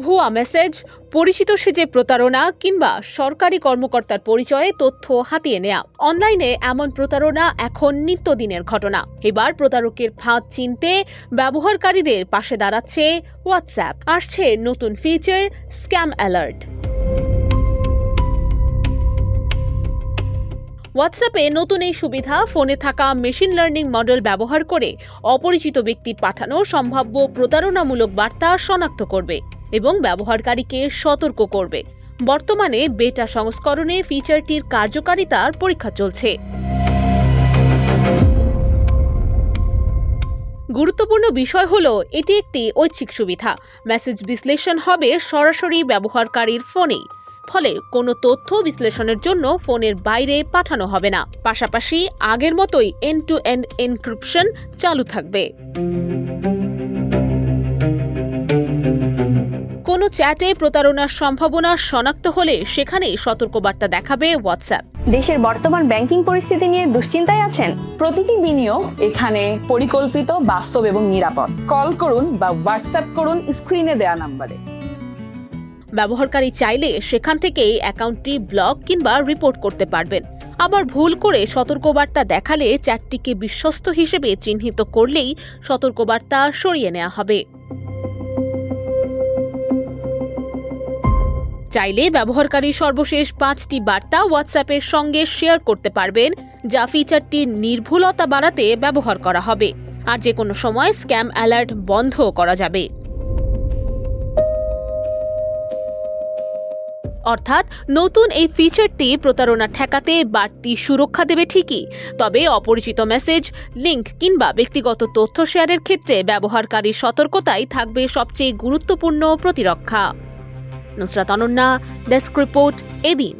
ভুয়া মেসেজ, পরিচিত সেজে প্রতারণা কিংবা সরকারি কর্মকর্তার পরিচয়ে তথ্য হাতিয়ে নেওয়া। অনলাইনে এমন প্রতারণা এখন নিত্যদিনের ঘটনা। এবার প্রতারকের ফাঁদ চিনতে ব্যবহারকারীদের পাশে দাঁড়াচ্ছে হোয়াটসঅ্যাপ। আসছে নতুন ফিচার, স্ক্যাম অ্যালার্ট। হোয়াটসঅ্যাপে নতুন এই সুবিধা ফোনে থাকা মেশিন লার্নিং মডেল ব্যবহার করে অপরিচিত ব্যক্তির পাঠানো সম্ভাব্য প্রতারণামূলক বার্তা শনাক্ত করবে এবং ব্যবহারকারীকে সতর্ক করবে। বর্তমানে বেটা সংস্করণে ফিচারটির কার্যকারিতার পরীক্ষা চলছে। গুরুত্বপূর্ণ বিষয় হল এটি একটি ঐচ্ছিক সুবিধা। মেসেজ বিশ্লেষণ হবে সরাসরি ব্যবহারকারীর ফোনেই, ফলে কোনো তথ্য বিশ্লেষণের জন্য ফোনের বাইরে পাঠানো হবে না। পাশাপাশি আগের মতোই এন্ড টু এন্ড এনক্রিপশন চালু থাকবে। কোনো চ্যাটে প্রতারণার সম্ভাবনা শনাক্ত হলে সেখানেই সতর্কবার্তা দেখাবে হোয়াটসঅ্যাপ। দেশের বর্তমান ব্যাংকিং পরিস্থিতি নিয়ে দুশ্চিন্তায় আছেন? প্রতিটি বিনিয়োগ এখানে পরিকল্পিত, বাস্তব এবং নিরাপদ। কল করুন বা হোয়াটসঅ্যাপ করুন স্ক্রিনে দেয়া নম্বরে। ব্যবহারকারী চাইলে সেখান থেকেই অ্যাকাউন্টটি ব্লক কিংবা রিপোর্ট করতে পারবেন। আবার ভুল করে সতর্কবার্তা দেখালে চ্যাটটিকে বিশ্বস্ত হিসেবে চিহ্নিত করলেই সতর্কবার্তা সরিয়ে নেওয়া হবে। চাইলে ব্যবহারকারী সর্বশেষ 5টি বার্তা হোয়াটসঅ্যাপের সঙ্গে শেয়ার করতে পারবেন, যা ফিচারটির নির্ভুলতা বাড়াতে ব্যবহার করা হবে। আর যে কোনো সময় স্ক্যাম অ্যালার্ট বন্ধ করা যাবে। অর্থাৎ নতুন এই ফিচারটি প্রতারণা ঠেকাতে বাড়তি সুরক্ষা দেবে ঠিকই, তবে অপরিচিত মেসেজ, লিঙ্ক কিংবা ব্যক্তিগত তথ্য শেয়ারের ক্ষেত্রে ব্যবহারকারীর সতর্কতাই থাকবে সবচেয়ে গুরুত্বপূর্ণ প্রতিরক্ষা। নুসরাত অনন্যা, ডেস্ক রিপোর্ট, এদিন।